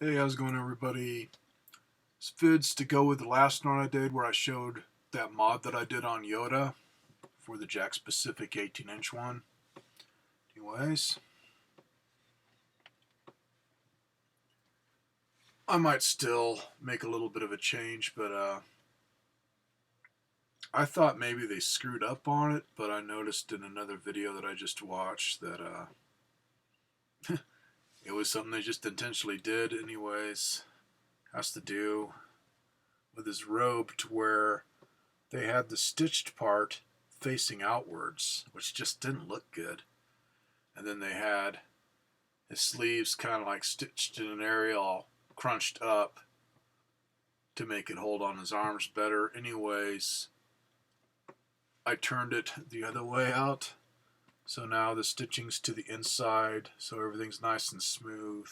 Hey, how's it going, everybody? This vid's to go with the last one I did where I showed that mod that I did on Yoda for the Jakks Pacific 18-inch one. Anyways, I might still make a little bit of a change, but I thought maybe they screwed up on it, but I noticed in another video that I just watched that it was something they just intentionally did. Anyways, has to do with his robe to where they had the stitched part facing outwards, which just didn't look good. And then they had his sleeves kind of like stitched in an area all crunched up to make it hold on his arms better. Anyways, I turned it the other way out. So now the stitching's to the inside, so everything's nice and smooth.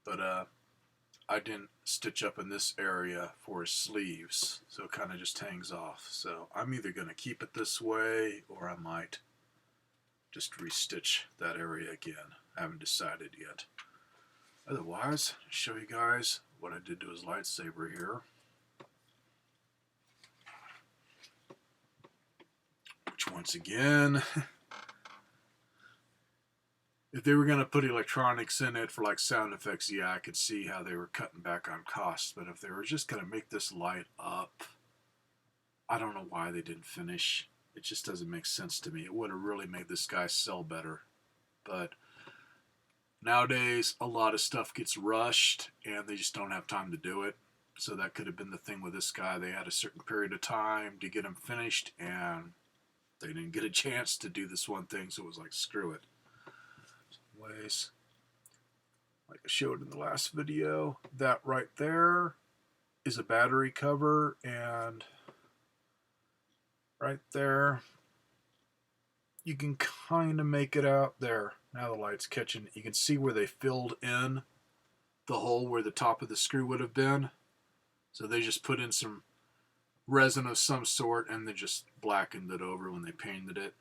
But I didn't stitch up in this area for his sleeves, so it kind of just hangs off. So I'm either going to keep it this way, or I might just restitch that area again. I haven't decided yet. Otherwise, I'll show you guys what I did to his lightsaber here. Which, once again, if they were going to put electronics in it for like sound effects, yeah, I could see how they were cutting back on costs. But if they were just going to make this light up, I don't know why they didn't finish. It just doesn't make sense to me. It would have really made this guy sell better. But nowadays, a lot of stuff gets rushed, and they just don't have time to do it. So that could have been the thing with this guy. They had a certain period of time to get him finished, and they didn't get a chance to do this one thing, so it was like, screw it. Anyways, like I showed in the last video, that right there is a battery cover, and right there, you can kind of make it out there. Now the light's catching. You can see where they filled in the hole where the top of the screw would have been. So they just put in some resin of some sort and they just blackened it over when they painted it.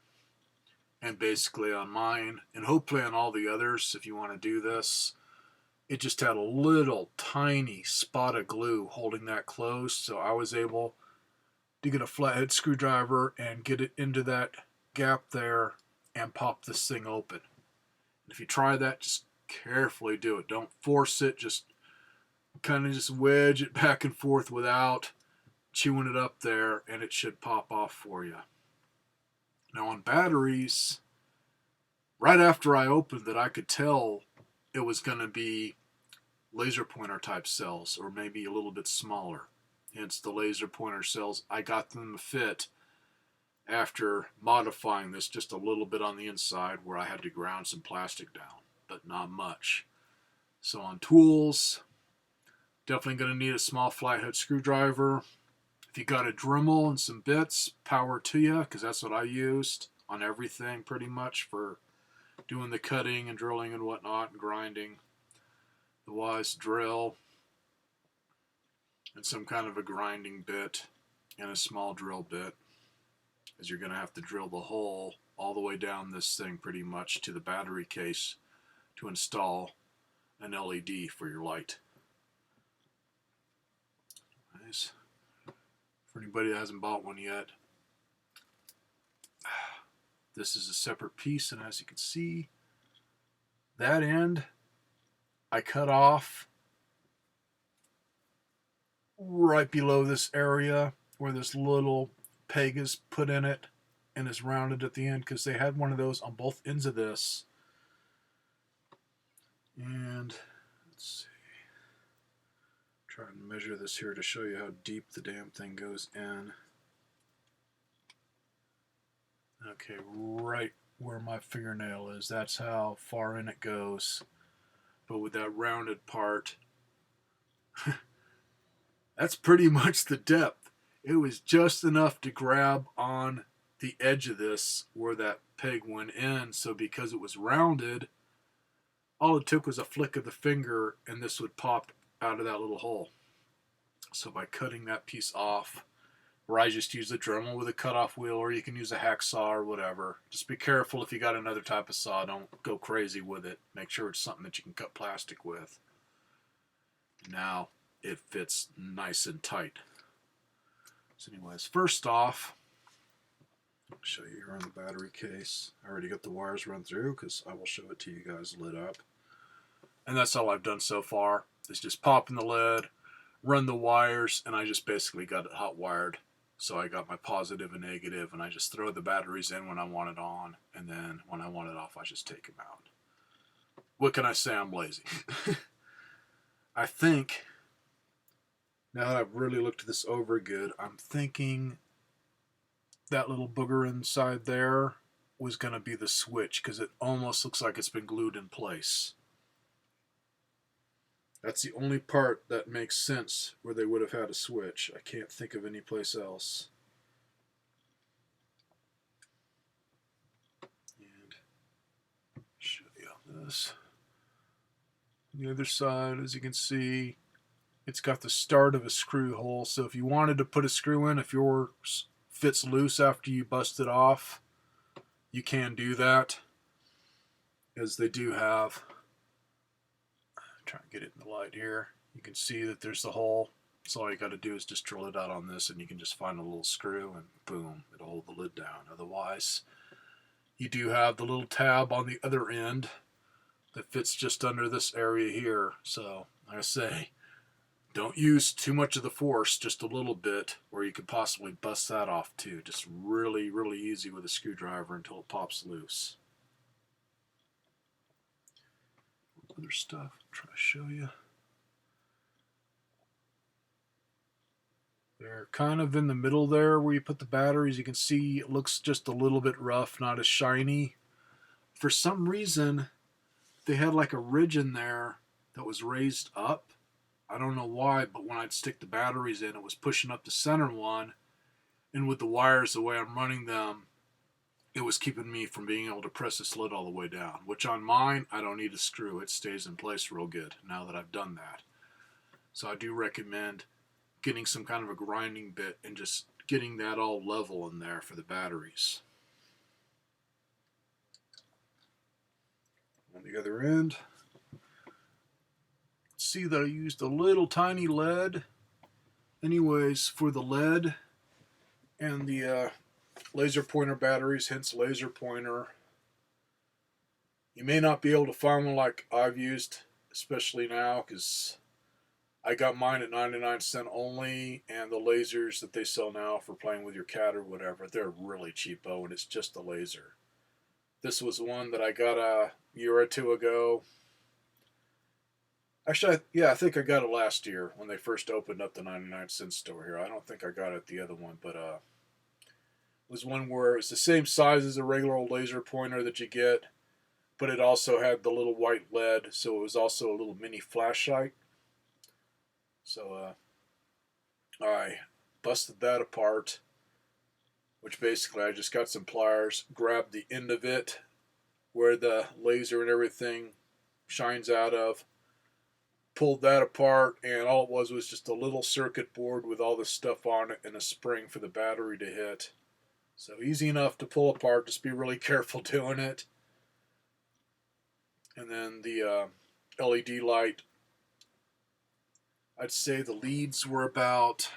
And basically on mine, and hopefully on all the others, if you want to do this, it just had a little tiny spot of glue holding that closed. So I was able to get a flathead screwdriver and get it into that gap there and pop this thing open. And if you try that, just carefully do it. Don't force it. Just kind of just wedge it back and forth without chewing it up there, and it should pop off for you. Now on batteries, right after I opened it, I could tell it was going to be laser pointer type cells, or maybe a little bit smaller. Hence the laser pointer cells. I got them to fit after modifying this just a little bit on the inside where I had to ground some plastic down, but not much. So on tools, definitely going to need a small flathead screwdriver. If you got a Dremel and some bits, power to you, because that's what I used on everything pretty much for doing the cutting and drilling and whatnot and grinding. The Wise drill and some kind of a grinding bit and a small drill bit, as you're going to have to drill the hole all the way down this thing pretty much to the battery case to install an LED for your light. Nice. For anybody that hasn't bought one yet, this is a separate piece, and as you can see, that end I cut off right below this area where this little peg is put in it and is rounded at the end, because they had one of those on both ends of this. And let's see, try and measure this here to show you how deep the damn thing goes in. Okay, right where my fingernail is, that's how far in it goes. But with that rounded part, that's pretty much the depth. It was just enough to grab on the edge of this where that peg went in. So because it was rounded, all it took was a flick of the finger and this would pop out of that little hole. So by cutting that piece off, or I just use a Dremel with a cutoff wheel, or you can use a hacksaw or whatever. Just be careful if you got another type of saw. Don't go crazy with it. Make sure it's something that you can cut plastic with. Now it fits nice and tight. So anyways, first off, I'll show you here on the battery case. I already got the wires run through because I will show it to you guys lit up. And that's all I've done so far, is just pop in the lid, run the wires, and I just basically got it hot wired. So I got my positive and negative, and I just throw the batteries in when I want it on, and then when I want it off, I just take them out. What can I say? I'm lazy. I think, now that I've really looked this over good, I'm thinking that little booger inside there was going to be the switch, because it almost looks like it's been glued in place. That's the only part that makes sense where they would have had a switch. I can't think of any place else. And show you this. On the other side, as you can see, it's got the start of a screw hole. So if you wanted to put a screw in, if yours fits loose after you bust it off, you can do that, as they do have. Try and get it in the light here. You can see that there's the hole. So all you got to do is just drill it out on this, and you can just find a little screw, and boom, it'll hold the lid down. Otherwise, you do have the little tab on the other end that fits just under this area here. So like I say, don't use too much of the force, just a little bit, or you could possibly bust that off too. Just really, really easy with a screwdriver until it pops loose. Other stuff, try to show you. They're kind of in the middle there where you put the batteries. You can see it looks just a little bit rough, not as shiny. For some reason, they had like a ridge in there that was raised up. I don't know why, but when I'd stick the batteries in, it was pushing up the center one. And with the wires, the way I'm running them, it was keeping me from being able to press this lid all the way down. Which on mine, I don't need a screw. It stays in place real good now that I've done that. So I do recommend getting some kind of a grinding bit and just getting that all level in there for the batteries. On the other end, see that I used a little tiny lead. Anyways, for the lead and the laser pointer batteries, hence laser pointer, you may not be able to find one like I've used, especially now, because I got mine at 99¢ only, and the lasers that they sell now for playing with your cat or whatever, they're really cheapo, and it's just a laser. This was one that I got a year or two ago. Actually, I think I got it last year when they first opened up the 99¢ store here. I don't think I got it at the other one, but it was one where it's the same size as a regular old laser pointer that you get, but it also had the little white LED, so it was also a little mini flashlight. So I busted that apart, which basically I just got some pliers, grabbed the end of it where the laser and everything shines out of, pulled that apart, and all it was just a little circuit board with all this stuff on it and a spring for the battery to hit. So easy enough to pull apart, just be really careful doing it. And then the LED light, I'd say the leads were about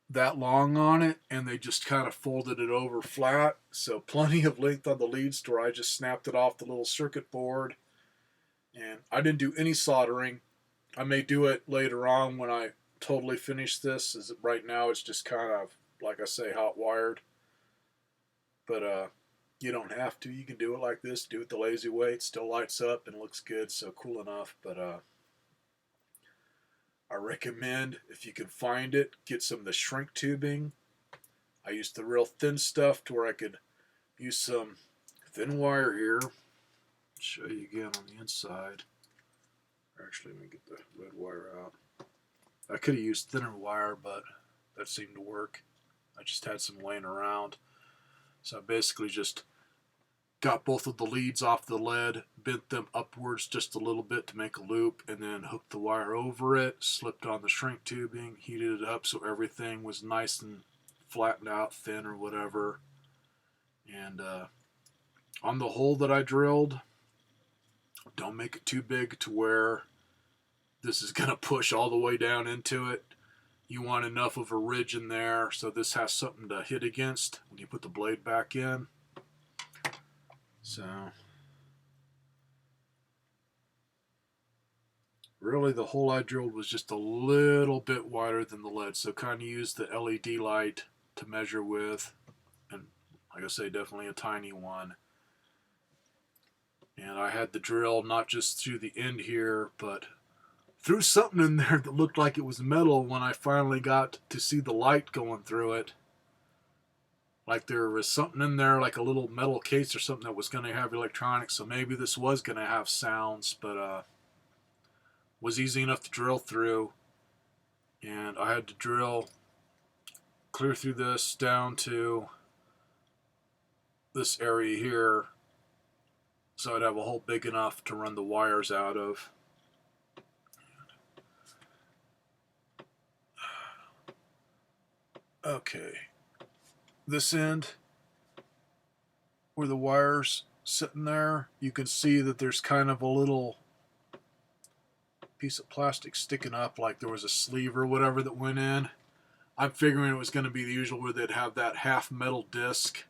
that long on it, and they just kind of folded it over flat. So plenty of length on the leads to where I just snapped it off the little circuit board. And I didn't do any soldering. I may do it later on when I totally finish this. As right now it's just kind of, like I say, hot wired. But you don't have to. You can do it like this. Do it the lazy way. It still lights up and looks good, so cool enough. But I recommend, if you can find it, get some of the shrink tubing. I used the real thin stuff to where I could use some thin wire here. Show you again on the inside. Actually, let me get the red wire out. I could have used thinner wire, but that seemed to work. I just had some laying around. So I basically just got both of the leads off the lead, bent them upwards just a little bit to make a loop, and then hooked the wire over it, slipped on the shrink tubing, heated it up so everything was nice and flattened out, thin or whatever. And on the hole that I drilled, don't make it too big to where this is going to push all the way down into it. You want enough of a ridge in there so this has something to hit against when you put the blade back in. So really the hole I drilled was just a little bit wider than the lead, so kind of used the LED light to measure with, and like I say, definitely a tiny one. And I had the drill not just through the end here, but threw something in there that looked like it was metal when I finally got to see the light going through it. Like there was something in there, like a little metal case or something that was going to have electronics, so maybe this was going to have sounds, but was easy enough to drill through. And I had to drill clear through this down to this area here, so I'd have a hole big enough to run the wires out of. Okay, this end where the wire's sitting there, you can see that there's kind of a little piece of plastic sticking up, like there was a sleeve or whatever that went in. I'm figuring it was going to be the usual where they'd have that half metal disc,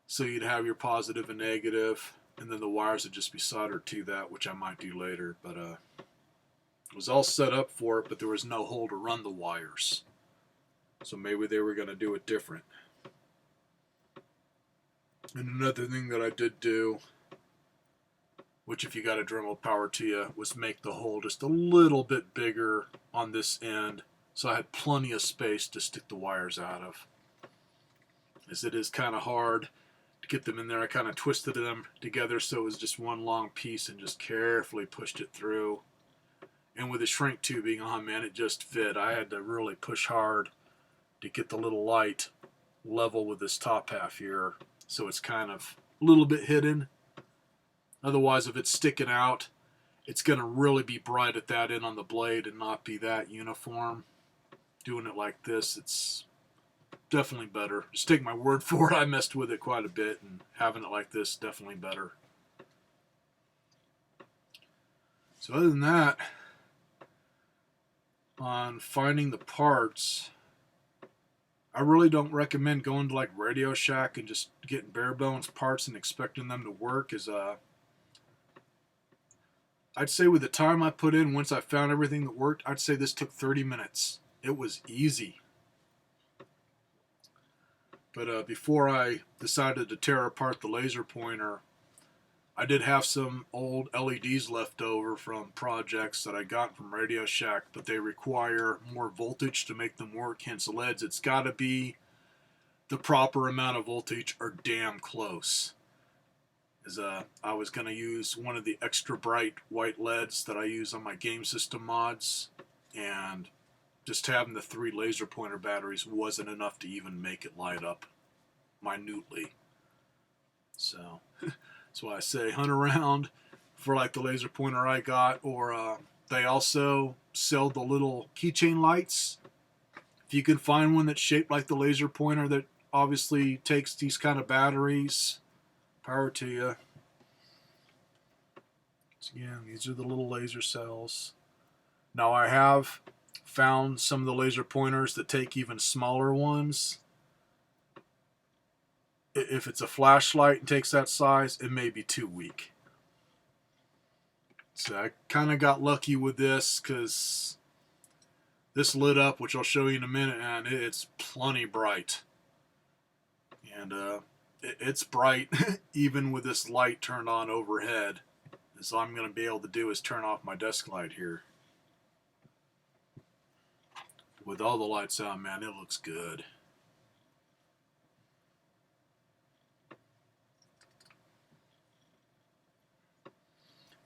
so you'd have your positive and negative, and then the wires would just be soldered to that, which I might do later. But it was all set up for it, but there was no hole to run the wires. So maybe they were going to do it different. And another thing that I did do, which if you got a Dremel, power to you, was make the hole just a little bit bigger on this end, so I had plenty of space to stick the wires out of. As it is kind of hard to get them in there, I kind of twisted them together so it was just one long piece and just carefully pushed it through. And with the shrink tubing on, man, it just fit. I had to really push hard to get the little light level with this top half here, so it's kind of a little bit hidden. Otherwise, if it's sticking out, it's going to really be bright at that end on the blade and not be that uniform. Doing it like this, it's definitely better. Just take my word for it, I messed with it quite a bit, and having it like this, definitely better. So other than that, on finding the parts, I really don't recommend going to like Radio Shack and just getting bare bones parts and expecting them to work. I'd say with the time I put in, once I found everything that worked, I'd say this took 30 minutes. It was easy. But before I decided to tear apart the laser pointer, I did have some old LEDs left over from projects that I got from Radio Shack, but they require more voltage to make them work, hence LEDs. It's got to be the proper amount of voltage or damn close. I was going to use one of the extra bright white LEDs that I use on my game system mods, and just having the 3 laser pointer batteries wasn't enough to even make it light up minutely. So that's why I say hunt around for like the laser pointer I got, or they also sell the little keychain lights. If you can find one that's shaped like the laser pointer that obviously takes these kind of batteries, power to you. So again, these are the little laser cells. Now I have found some of the laser pointers that take even smaller ones. If it's a flashlight and takes that size, it may be too weak. So I kind of got lucky with this because this lit up, which I'll show you in a minute, and it's plenty bright. And it's bright even with this light turned on overhead. And so I'm going to be able to do is turn off my desk light here. With all the lights on, man, it looks good.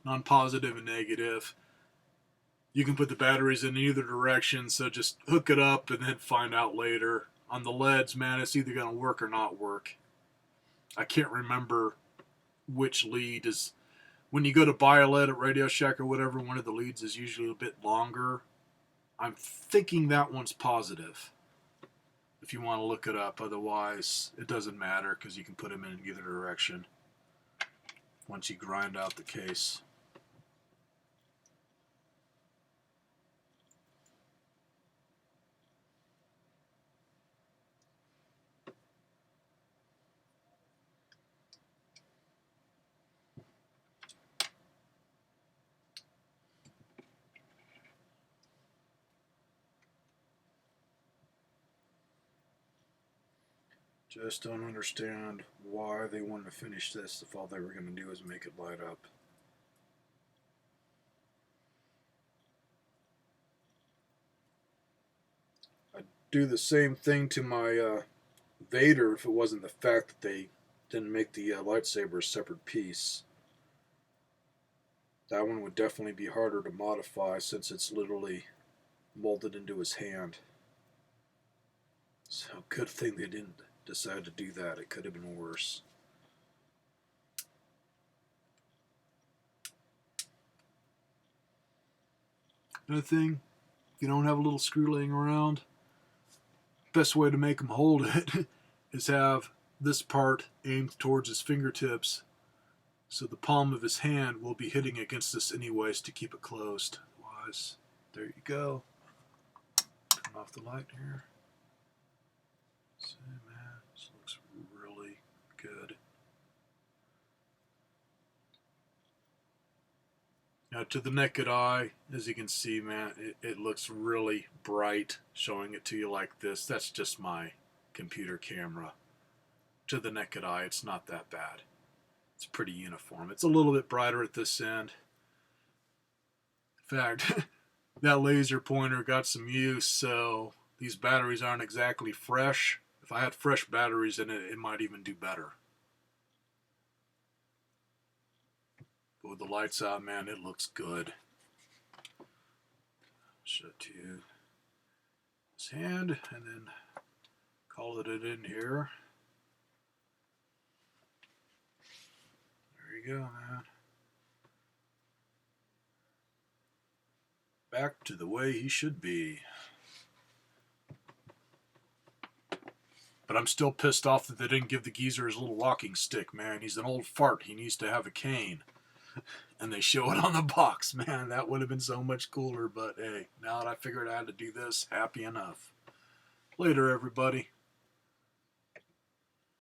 Non-positive and negative. You can put the batteries in either direction, so just hook it up and then find out later. On the LEDs, man, it's either going to work or not work. I can't remember which lead is. When you go to buy a LED at Radio Shack or whatever, one of the leads is usually a bit longer. I'm thinking that one's positive, if you want to look it up. Otherwise, it doesn't matter because you can put them in either direction once you grind out the case. Just don't understand why they wanted to finish this if all they were going to do is make it light up. I'd do the same thing to my Vader if it wasn't the fact that they didn't make the lightsaber a separate piece. That one would definitely be harder to modify since it's literally molded into his hand. So good thing they didn't decide to do that. It could have been worse. Another thing, if you don't have a little screw laying around, best way to make him hold it is have this part aimed towards his fingertips, so the palm of his hand will be hitting against this anyways to keep it closed. Otherwise, there you go. Turn off the light here. See, man, this looks really good. Now, to the naked eye, as you can see, man, it looks really bright showing it to you like this. That's just my computer camera. To the naked eye, it's not that bad. It's pretty uniform. It's a little bit brighter at this end. In fact, that laser pointer got some use, so these batteries aren't exactly fresh. If I had fresh batteries in it, it might even do better. But with the lights out, man, it looks good. Show it to you. His hand, and then call it in here. There you go, man. Back to the way he should be. But I'm still pissed off that they didn't give the geezer his little walking stick, man. He's an old fart. He needs to have a cane. And they show it on the box, man. That would have been so much cooler. But hey, now that I figured out how to do this, happy enough. Later, everybody.